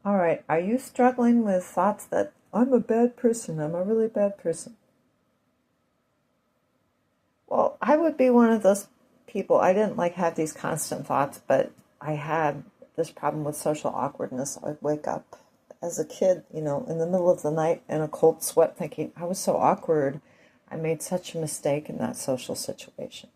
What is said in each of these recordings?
All right, are you struggling with thoughts that I'm a bad person, I'm a really bad person? Well, I would be one of those people. I didn't like have these constant thoughts, but I had this problem with social awkwardness. I'd wake up as a kid, in the middle of the night in a cold sweat thinking, I was so awkward. I made such a mistake in that social situation.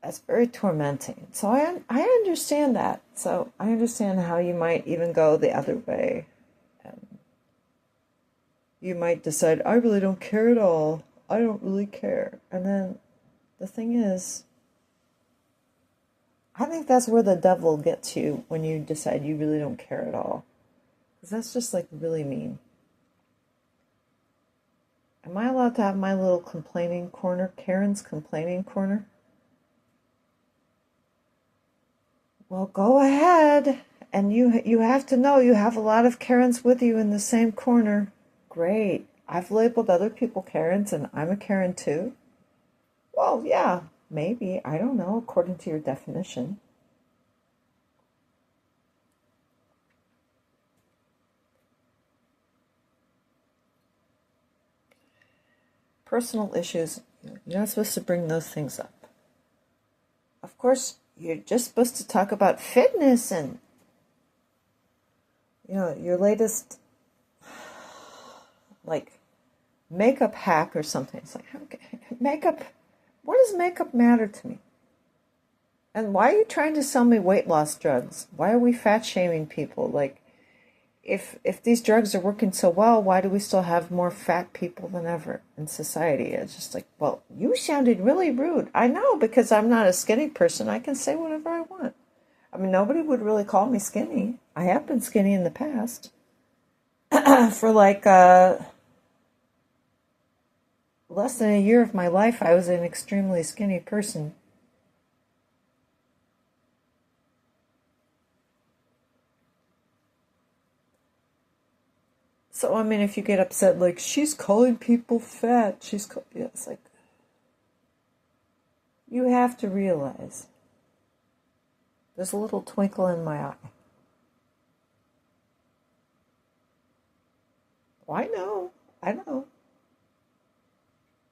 That's very tormenting. So I understand that. So I understand how you might even go the other way. You might decide, I really don't care at all. I don't really care. And then the thing is, I think that's where the devil gets you when you decide you really don't care at all. Because that's just like really mean. Am I allowed to have my little complaining corner, Karen's complaining corner? Well, go ahead. And you have to know you have a lot of Karens with you in the same corner. Great. I've labeled other people Karens and I'm a Karen too. Well, yeah, maybe. I don't know, according to your definition. Personal issues, you're not supposed to bring those things up. Of course, you're just supposed to talk about fitness and, your latest, like, makeup hack or something. It's like, okay, makeup, what does makeup matter to me? And why are you trying to sell me weight loss drugs? Why are we fat shaming people? Like, if these drugs are working so well, why do we still have more fat people than ever in society? It's just like, well, you sounded really rude. I know, because I'm not a skinny person. I can say whatever I want. I mean, nobody would really call me skinny. I have been skinny in the past. For like less than a year of my life, I was an extremely skinny person. So, I mean, if you get upset, like, she's calling people fat, yeah, it's like, you have to realize there's a little twinkle in my eye. Oh, I know.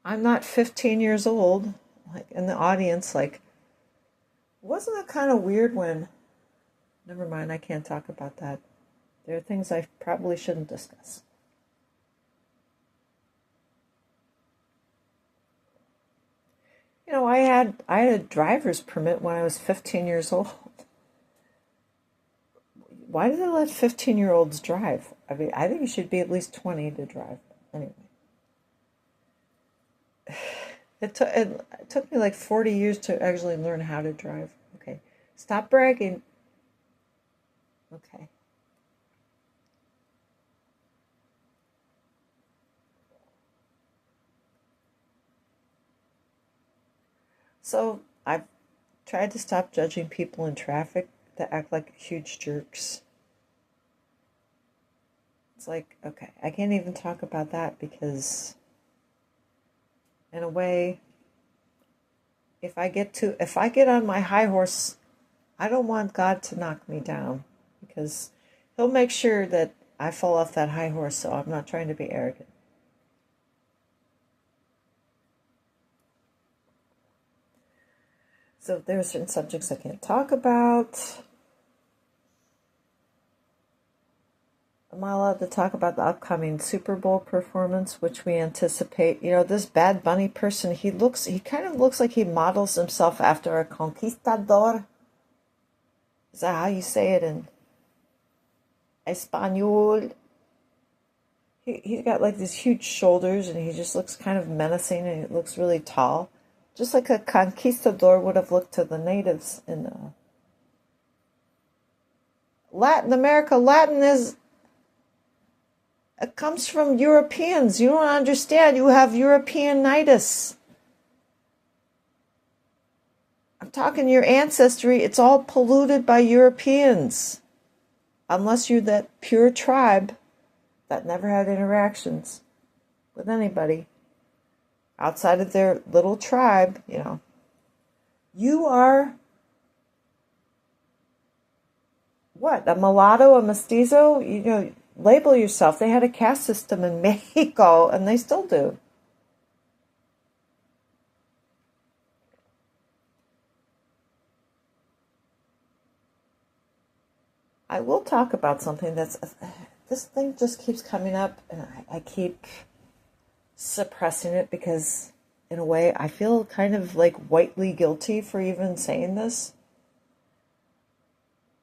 I'm not 15 years old, like, in the audience, like, wasn't it kind of weird when, never mind, I can't talk about that. There are things I probably shouldn't discuss. I had a driver's permit when I was 15 years old. Why do they let 15-year-olds drive? I mean, I think you should be at least 20 to drive. Anyway, it took me like 40 years to actually learn how to drive. Okay, stop bragging. Okay. So I've tried to stop judging people in traffic that act like huge jerks. It's like, okay, I can't even talk about that because, in a way, if I get on my high horse, I don't want God to knock me down because He'll make sure that I fall off that high horse. So I'm not trying to be arrogant. So there are certain subjects I can't talk about. Am I allowed to talk about the upcoming Super Bowl performance, which we anticipate? This Bad Bunny person, he kind of looks like he models himself after a conquistador. Is that how you say it in Espanol? He's got like these huge shoulders and he just looks kind of menacing and he looks really tall. Just like a conquistador would have looked to the natives in Latin America. It comes from Europeans. You don't understand. You have Europeanitis. I'm talking your ancestry. It's all polluted by Europeans. Unless you're that pure tribe that never had interactions with anybody outside of their little tribe, You are what? A mulatto, a mestizo? Label yourself. They had a caste system in Mexico, and they still do. I will talk about something this thing just keeps coming up, and I keep suppressing it because, in a way, I feel kind of like whitely guilty for even saying this.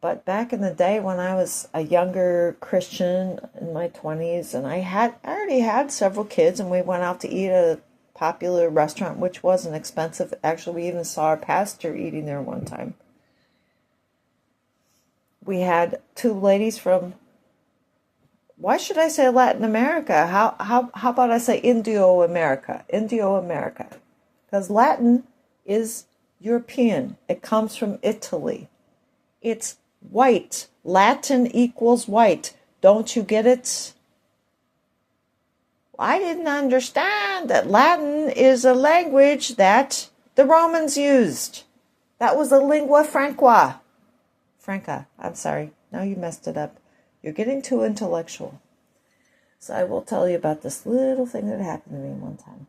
But back in the day when I was a younger Christian in my 20s, and I already had several kids, and we went out to eat at a popular restaurant, which wasn't expensive. Actually, we even saw our pastor eating there one time. We had two ladies from, why should I say Latin America? How about I say Indio America? Indio America. Because Latin is European. It comes from Italy. It's white. Latin equals white. Don't you get it? I didn't understand that Latin is a language that the Romans used. That was a lingua franca. I'm sorry. Now you messed it up. You're getting too intellectual. So I will tell you about this little thing that happened to me one time.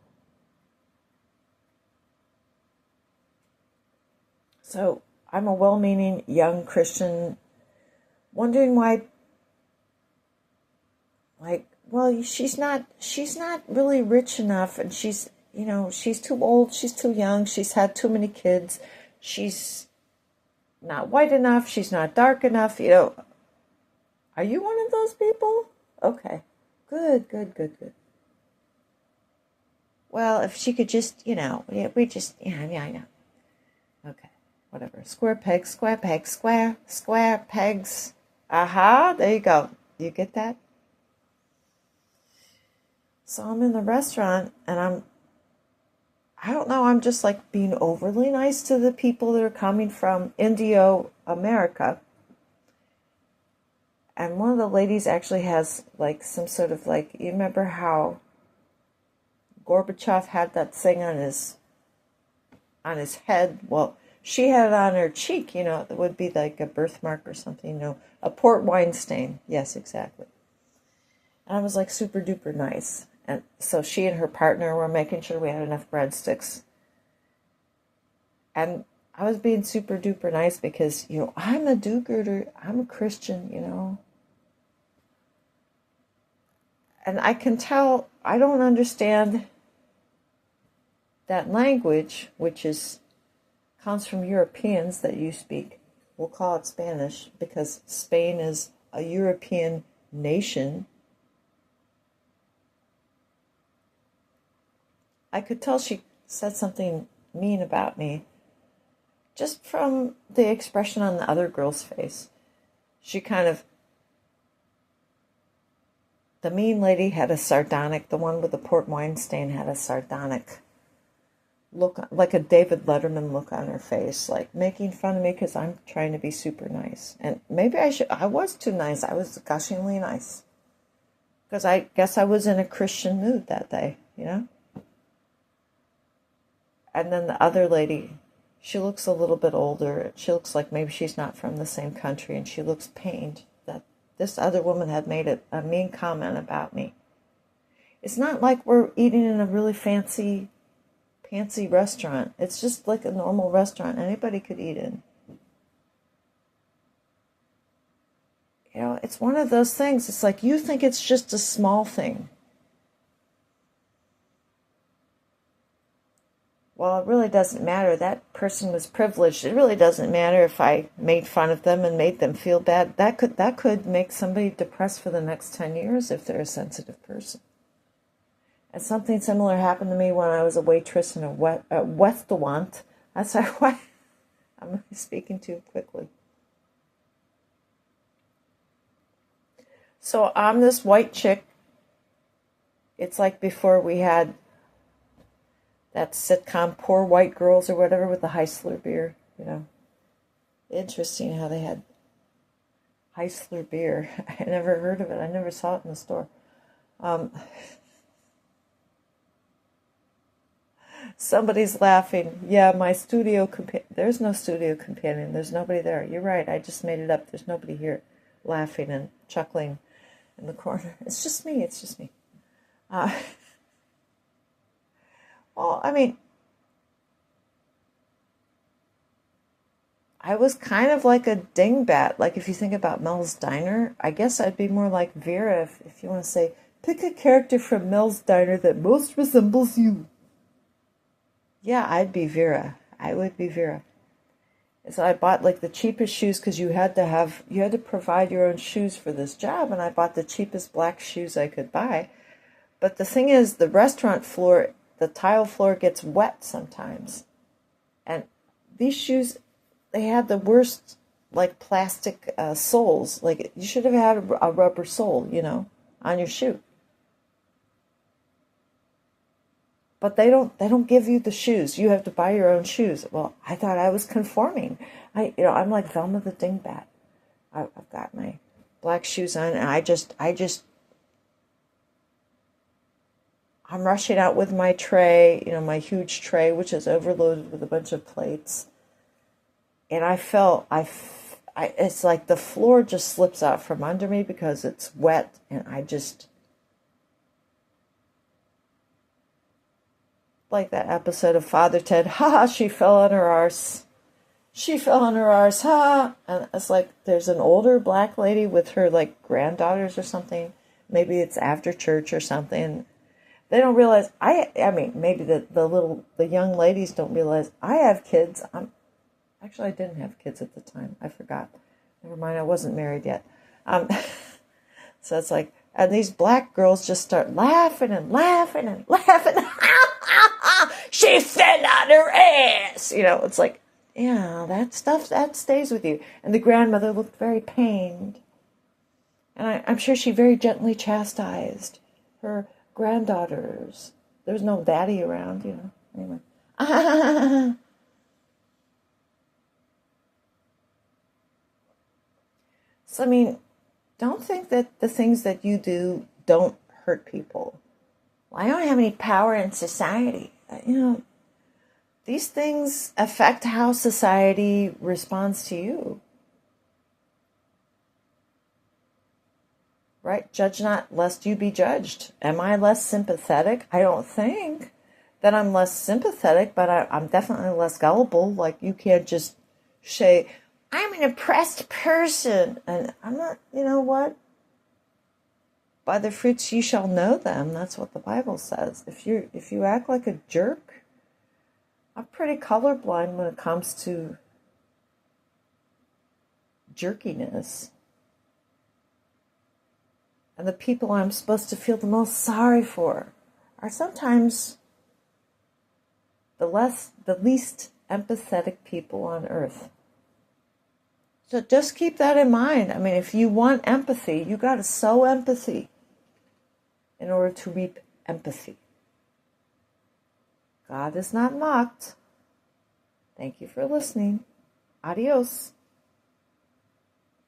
So I'm a well-meaning young Christian wondering why, she's not really rich enough, and she's too old, she's too young, she's had too many kids, she's not white enough, she's not dark enough, Are you one of those people? Okay. Good. Well, if she could just, yeah, I know. Okay, whatever. Square pegs, square pegs. Aha, there you go. You get that? So I'm in the restaurant, and I don't know, I'm just like being overly nice to the people that are coming from Indio America. And one of the ladies actually has like some sort of like, you remember how Gorbachev had that thing on his head? Well, she had it on her cheek, it would be like a birthmark or something, a port wine stain. Yes, exactly. And I was like super duper nice. And so she and her partner were making sure we had enough breadsticks. And I was being super duper nice because, I'm a do-gooder. I'm a Christian, And I can tell I don't understand that language, which comes from Europeans that you speak. We'll call it Spanish because Spain is a European nation. I could tell she said something mean about me just from the expression on the other girl's face. The mean lady had a sardonic, the one with the port wine stain had a sardonic look, like a David Letterman look on her face, like making fun of me because I'm trying to be super nice. And maybe I was too nice. I was gushingly nice. Because I guess I was in a Christian mood that day, And then the other lady, she looks a little bit older. She looks like maybe she's not from the same country, and she looks pained that this other woman had made a mean comment about me. It's not like we're eating in a really fancy restaurant. It's just like a normal restaurant anybody could eat in. It's one of those things. It's like you think it's just a small thing. Well, it really doesn't matter. That person was privileged. It really doesn't matter if I made fun of them and made them feel bad. That could make somebody depressed for the next 10 years if they're a sensitive person. And something similar happened to me when I was a waitress in a restaurant. That's why I'm speaking too quickly. So I'm this white chick. It's like before we had that sitcom Poor White Girls or whatever with the Heisler beer, Interesting how they had Heisler beer. I never heard of it. I never saw it in the store. Somebody's laughing. Yeah, my studio companion. There's no studio companion. There's nobody there. You're right. I just made it up. There's nobody here laughing and chuckling in the corner. It's just me. It's just me. Uh, well, I mean, I was kind of like a dingbat. Like if you think about Mel's Diner, I guess I'd be more like Vera if you want to say, pick a character from Mel's Diner that most resembles you. Yeah, I'd be Vera. I would be Vera. So I bought like the cheapest shoes because you had to provide your own shoes for this job, and I bought the cheapest black shoes I could buy. But the thing is, the restaurant floor, the tile floor gets wet sometimes. And these shoes, they had the worst, like, plastic soles. Like, you should have had a rubber sole, on your shoe. But they don't give you the shoes. You have to buy your own shoes. Well, I thought I was conforming. I'm like Velma the Dingbat. I've got my black shoes on, and I'm rushing out with my tray, my huge tray, which is overloaded with a bunch of plates. And it's like the floor just slips out from under me because it's wet, and like that episode of Father Ted, ha, she fell on her arse. She fell on her arse, ha. And it's like there's an older black lady with her like granddaughters or something. Maybe it's after church or something. They don't realize I mean maybe the young ladies don't realize I have kids. I didn't have kids at the time. I forgot. Never mind, I wasn't married yet. So it's like, and these black girls just start laughing and laughing and laughing. She fell on her ass. It's like, yeah, that stuff, that stays with you. And the grandmother looked very pained. And I'm sure she very gently chastised her granddaughters. There was no daddy around, Anyway. So, I mean, don't think that the things that you do don't hurt people. Well, I don't have any power in society. These things affect how society responds to you. Right? Judge not, lest you be judged. Am I less sympathetic? I don't think that I'm less sympathetic, but I'm definitely less gullible. Like, you can't just say, I'm an oppressed person. And I'm not, you know what? By the fruits you shall know them. That's what the Bible says. If you act like a jerk, I'm pretty colorblind when it comes to jerkiness. And the people I'm supposed to feel the most sorry for are sometimes the least empathetic people on earth. So just keep that in mind. I mean, if you want empathy, you got to sow empathy in order to reap empathy. God is not mocked. Thank you for listening. Adios.